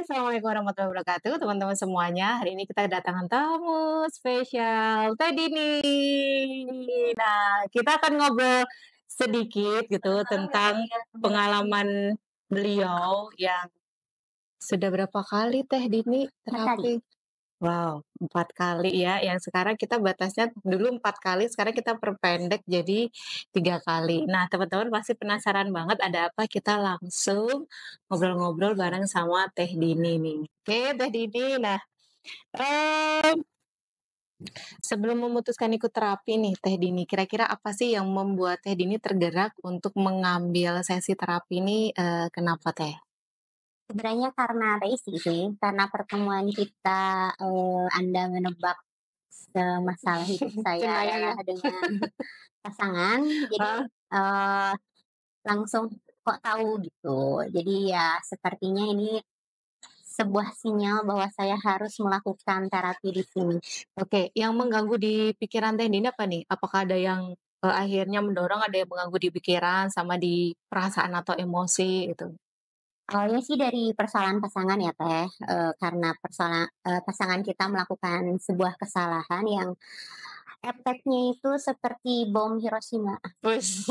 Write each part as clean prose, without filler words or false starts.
Assalamualaikum warahmatullahi wabarakatuh, teman-teman semuanya. Hari ini kita kedatangan tamu spesial, Teh Dini. Nah, kita akan ngobrol sedikit gitu tentang pengalaman beliau yang sudah berapa kali Teh Dini 4 kali. terapi? Wow, 4 kali ya, yang sekarang kita batasnya dulu 4 kali, sekarang kita perpendek jadi 3 kali. Nah, teman-teman pasti penasaran banget ada apa, kita langsung ngobrol-ngobrol bareng sama Teh Dini nih. Oke, Teh Dini, nah, eee, sebelum memutuskan ikut terapi nih, Teh Dini, kira-kira apa sih yang membuat Teh Dini tergerak untuk mengambil sesi terapi ini, kenapa Teh? Sebenarnya karena Resi sih, karena pertemuan kita, Anda menebak masalah hidup saya Cenayang ya? adalah dengan pasangan, jadi, Heeh. eee, langsung kok tahu gitu. Jadi ya sepertinya ini sebuah sinyal bahwa saya harus melakukan terapi di sini. Oke, yang mengganggu di pikiran Teh Dini apa nih? Apakah ada yang, akhirnya mendorong ada yang mengganggu di pikiran sama di perasaan atau emosi gitu? Awalnya sih dari persoalan pasangan ya Teh, karena pasangan kita melakukan sebuah kesalahan yang efeknya itu seperti bom Hiroshima. Wes,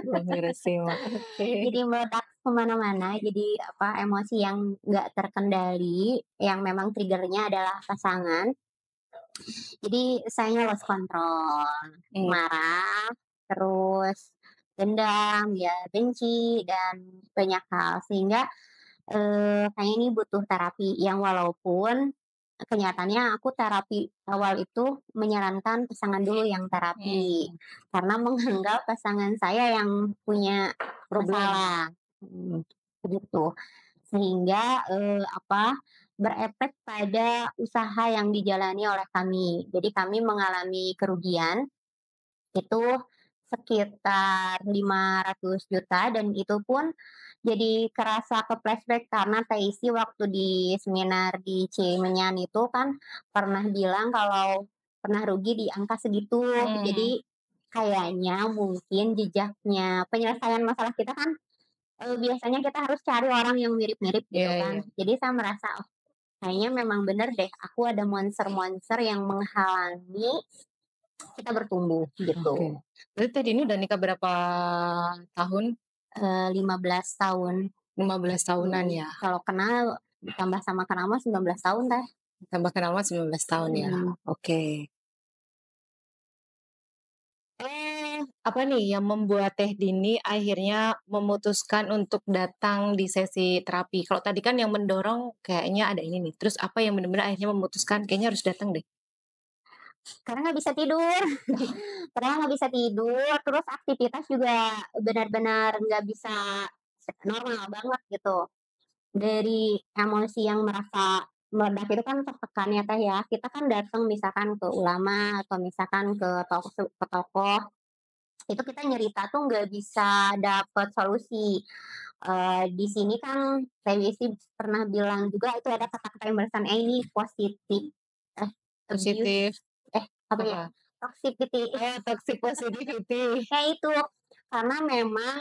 Bang Hiroshima, oke. Jadi meledak kemana mana, jadi apa, emosi yang nggak terkendali, yang memang trigger-nya adalah pasangan. Jadi sayanya lost control, Mmm, marah, terus dendam, ya benci, dan banyak hal. Sehingga, kayaknya ini butuh terapi yang walaupun kenyataannya aku terapi awal itu menyarankan pasangan dulu yang terapi, mmm, karena menganggap pasangan saya yang punya problem. masalah, begitu. Sehingga, berefek pada usaha yang dijalani oleh kami. Jadi kami mengalami kerugian itu sekitar 500 juta dan itu pun jadi kerasa ke-flashback karena Taisi waktu di seminar di Cimenyan itu kan pernah bilang kalau pernah rugi di angka segitu. Mmm, Jadi kayaknya mungkin jejaknya penyelesaian masalah kita kan, biasanya kita harus cari orang yang mirip-mirip gitu iya kan. iya, Jadi saya merasa, "Oh, kayaknya memang bener deh aku ada monster-monster yang menghalangi kita bertumbuh," gitu. oke. Berarti Teh Dini udah nikah berapa tahun? 15 tahun, 15 tahunan ya? kalau kenal ditambah sama kenal mah 19 tahun Teh. Tambah kenal mah 19 tahun ya? Mhm. Oke. Apa nih yang membuat Teh Dini akhirnya memutuskan untuk datang di sesi terapi? Kalau tadi kan yang mendorong kayaknya ada ini nih, terus apa yang benar-benar akhirnya memutuskan kayaknya harus datang deh? Karena nggak bisa tidur, karena nggak bisa tidur, terus aktivitas juga benar-benar nggak bisa normal banget gitu. Dari emosi yang merasa meledak itu kan tertekan ya Teh ya, kita kan datang misalkan ke ulama atau misalkan ke tokoh, itu kita nyerita tuh nggak bisa dapet solusi. Di sini kan Teh Wisi pernah bilang juga itu ada kata-kata yang barusan, ini positif eh, abuse, Positif apa ya, apa? toxicity. Oh, toxic positivity. Ya itu, karena memang,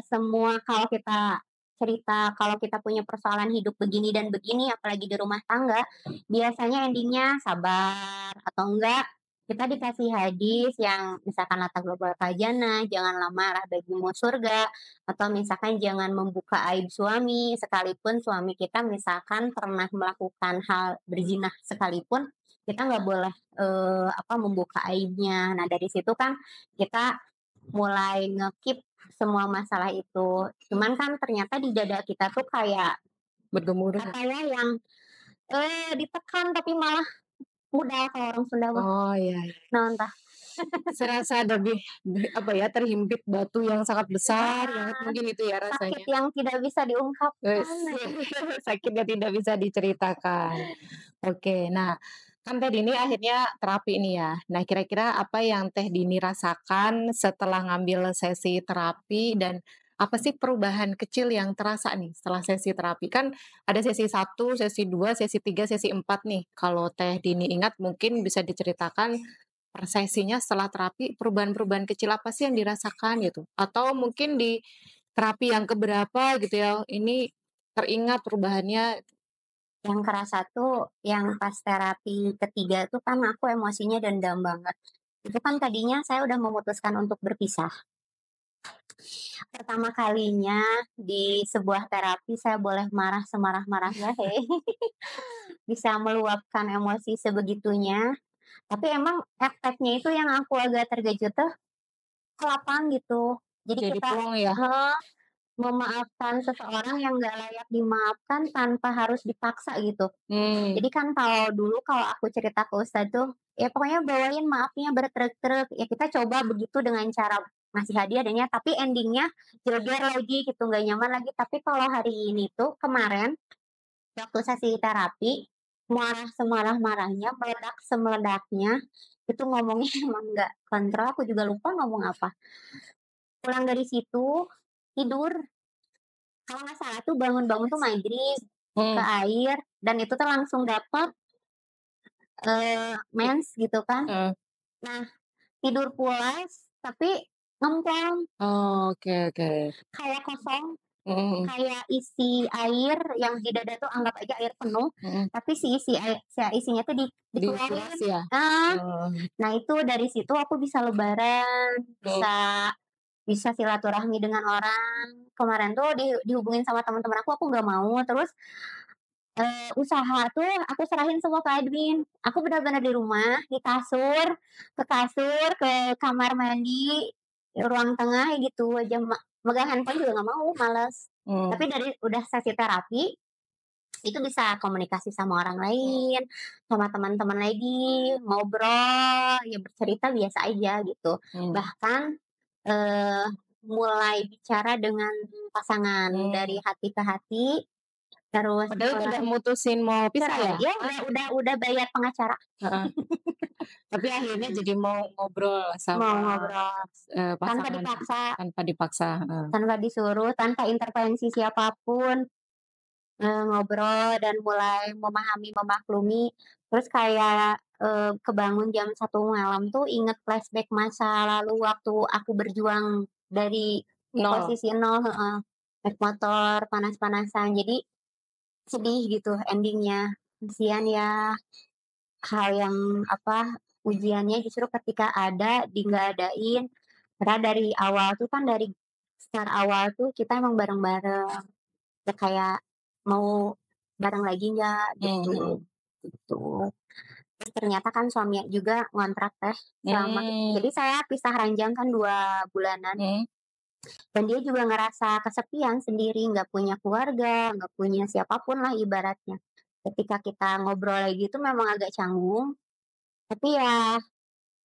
semua kalau kita cerita kalau kita punya persoalan hidup begini dan begini, apalagi di rumah tangga, biasanya endingnya sabar atau enggak kita dikasih hadis yang misalkan "La taghlabul janah", "Janganlah marah bagimu surga", atau misalkan jangan membuka aib suami, sekalipun suami kita misalkan pernah melakukan hal berzina sekalipun, kita nggak boleh, membuka aibnya. Nah dari situ kan kita mulai semua masalah itu. Cuman kan ternyata di dada kita tuh kayak Bergemuruh. apa ya, yang, ditekan tapi malah mudah kalau orang Sunda mah, Oh, iya iya. naon tah, Serasa ada apa ya, terhimpit batu yang sangat besar banget heeh, mungkin itu ya sakit rasanya? yang tidak bisa Wes, diungkapkan. sakitnya tidak bisa diceritakan. Oke, nah, kan Teh Dini akhirnya terapi nih ya. Nah, kira-kira apa yang Teh Dini rasakan setelah ngambil sesi terapi dan apa sih perubahan kecil yang terasa nih setelah sesi terapi? Kan ada sesi 1, sesi 2, sesi 3, sesi 4 nih. Kalau Teh Dini ingat mungkin bisa diceritakan per sesinya setelah terapi perubahan-perubahan kecil apa sih yang dirasakan gitu? Atau mungkin di terapi yang keberapa gitu ya, ini teringat perubahannya Yang kerasa tuh yang pas terapi ketiga tuh kan aku emosinya dendam banget. Itu kan tadinya saya udah memutuskan untuk berpisah. Pertama kalinya di sebuah terapi saya boleh marah semarah-marahnya, bisa meluapkan emosi sebegitunya. Tapi emang efeknya itu yang aku agak terkejut tuh ke gitu. Jadi Jadi kita plong ya? heeh, memaafkan seseorang yang nggak layak dimaafkan tanpa harus dipaksa gitu. Mmm, Jadi kan kalau aku cerita ke ustad tuh, ya pokoknya bawain maafnya bertrek-trek, ya kita coba begitu dengan cara ngasih hadiah dan ya, tapi ending-nya jeger lagi gitu, nggak nyaman lagi. Tapi kalau hari ini tuh kemarin waktu sesi terapi, marah semarah-marahnya, meledak semeledaknya, itu ngomongnya emang nggak kontrol, aku juga lupa ngomong apa. Pulang dari situ, tidur, kalau nggak salah tuh bangun-bangun tuh maghrib, ke mhm, air, dan itu tuh langsung dapet, mens gitu kan. heeh. Nah, tidur pulas, tapi ngemplang, Oh, oke oke. kayak kosong, Mhm mhm. kayak isi air yang di dada tuh anggap aja air penuh, Mhm. tapi isinya tuh Dikuras dikeluarin. ya? Ah, Oh, nah itu dari situ aku bisa lebaran, mhm. bisa bisa silaturahmi dengan orang. Kemarin tuh dihubungin sama teman-teman aku nggak mau, terus, usaha tuh aku serahin semua ke admin. Aku benar-benar di rumah, di kasur, ke kamar mandi, ruang tengah gitu aja, megang handphone juga nggak mau, males. Mmm, Tapi dari udah sesi terapi, itu bisa komunikasi sama orang mhm, lain, sama teman-teman lagi, ngobrol, ya bercerita biasa aja gitu. mmm, Bahkan, eee, mulai bicara dengan pasangan, dari mmm. hati ke hati, terus Padahal itu udah mutusin mau pisah cerai. ya? Ya udah bayar pengacara, Heeh. Tapi akhirnya jadi mau ngobrol mau sama, ngobrol tanpa pasangan dipaksa, tanpa dipaksa, heeh. tanpa disuruh, tanpa intervensi siapapun. Ngobrol dan mulai memahami, memaklumi, terus kayak, kebangun jam 1 malam tuh inget flashback masa lalu waktu aku berjuang dari Nol. posisi nol, heeh, naik motor panas-panasan. Jadi sedih gitu ending-nya. Kasihan ya, hal yang apa, ujiannya justru ketika ada di nggak adain. Padahal dari awal tuh kan dari start awal tuh kita emang bareng-bareng. Ya kayak, "Mau bareng lagi nggak?" Mhm Gitu, mhm. gitu. Terus ternyata kan suami juga ngontrak teh selama Mmm, jadi saya pisah ranjang kan 2 bulanan, mhm, dan dia juga ngerasa kesepian sendiri, nggak punya keluarga, nggak punya siapapun lah ibaratnya. Ketika kita ngobrol lagi itu memang agak canggung, tapi ya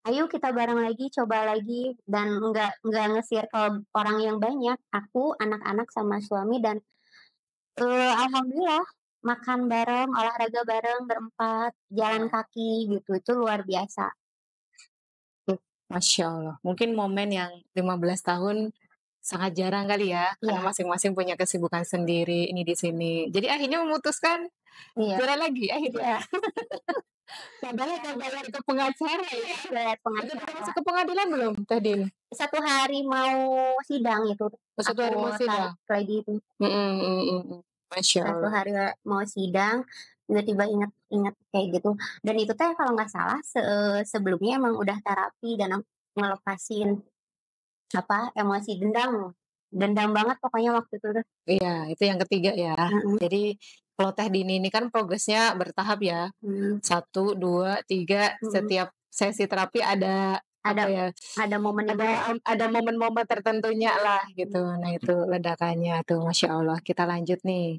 ayo kita bareng lagi, coba lagi, dan nggak nge-circle orang yang banyak, aku, anak-anak, sama suami dan alhamdulillah, makan bareng, olahraga bareng berempat, jalan wah, kaki gitu, itu luar biasa. Masya Allah. Mungkin momen yang 15 tahun sangat jarang kali ya, karena Iya masing-masing punya kesibukan sendiri, ini di sini. Jadi akhirnya memutuskan iya cerai lagi akhirnya? iya, Padahal udah bayar ke pengacara ya? bayar Itu udah pengacara. masuk ke pengadilan belum, Teh Din? 1 hari mau sidang itu, Oh, 1 aku hari mau tarik sidang? lagi itu, Mhm mhm mhm mhm. Masya 1 Allah. hari mau sidang, tiba-tiba inget kayak gitu. Dan itu teh kalau nggak salah sebelumnya emang udah terapi dan ngelepasin, apa, emosi dendam, dendam banget pokoknya waktu itu tuh. Iya, itu yang ketiga ya. Mhm, Jadi kalau Teh Dini ini kan progresnya bertahap ya. mmm, 1, 2, 3 mhm. setiap sesi terapi ada Ada apa ya, ada momen ada dimana ada momen-momen tertentunya lah gitu. Nah itu ledakannya tuh, Masya Allah. Kita lanjut nih.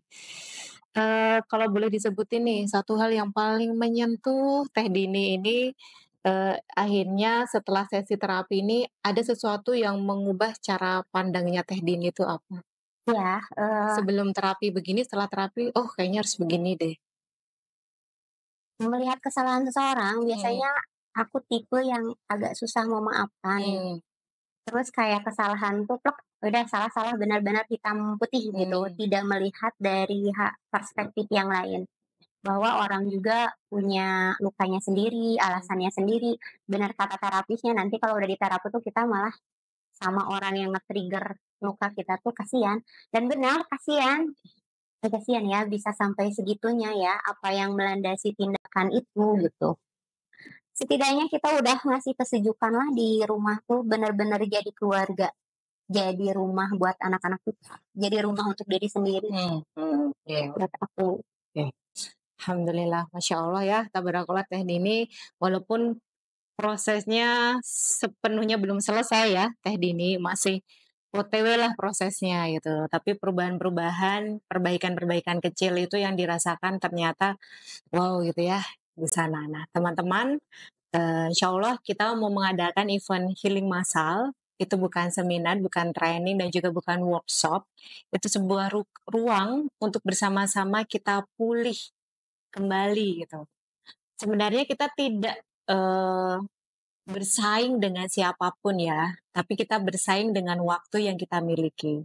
Kalau boleh disebutin nih, satu hal yang paling menyentuh Teh Dini ini, akhirnya setelah sesi terapi ini ada sesuatu yang mengubah cara pandangnya Teh Dini itu apa? ya, Sebelum terapi begini, setelah terapi, "Oh kayaknya harus begini deh." melihat kesalahan seseorang Mmm, biasanya aku tipe yang agak susah memaafkan. mmm, Terus kayak kesalahan tuh plek, udah salah-salah benar-benar hitam putih gitu, mmm, tidak melihat dari perspektif yang lain. Bahwa orang juga punya lukanya sendiri, mmm, alasannya sendiri. Benar kata terapisnya nanti kalau udah di terapi tuh kita malah sama orang yang nge-trigger luka kita tuh kasihan, dan benar kasihan. Kasihan ya bisa sampai segitunya ya, apa yang melandasi tindakan itu gitu. Setidaknya kita udah ngasih kesejukan lah di rumah tuh bener-bener jadi keluarga, jadi rumah buat anak-anak kita, jadi rumah untuk diri sendiri Iya, buat aku. oke. Alhamdulillah, Masya Allah ya, tabarakallah Teh Dini, walaupun prosesnya sepenuhnya belum selesai ya, Teh Dini, masih OTW lah prosesnya gitu. Tapi perubahan-perubahan, perbaikan-perbaikan kecil itu yang dirasakan ternyata wow gitu ya di sana. Nah, teman-teman, insyaallah kita mau mengadakan event healing massal, itu bukan seminar, bukan training, dan juga bukan workshop. Itu sebuah ruang untuk bersama-sama kita pulih kembali gitu. Sebenarnya kita tidak, bersaing dengan siapapun ya, tapi kita bersaing dengan waktu yang kita miliki.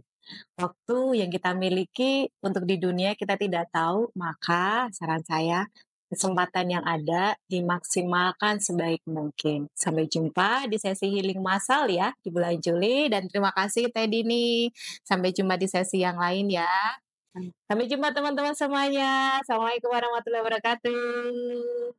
Waktu yang kita miliki untuk di dunia kita tidak tahu, maka saran saya, kesempatan yang ada dimaksimalkan sebaik mungkin. Sampai jumpa di sesi healing massal ya, di bulan Juli, dan terima kasih Teh Dini. Sampai jumpa di sesi yang lain ya. Sampai jumpa teman-teman semuanya. Assalamualaikum warahmatullahi wabarakatuh.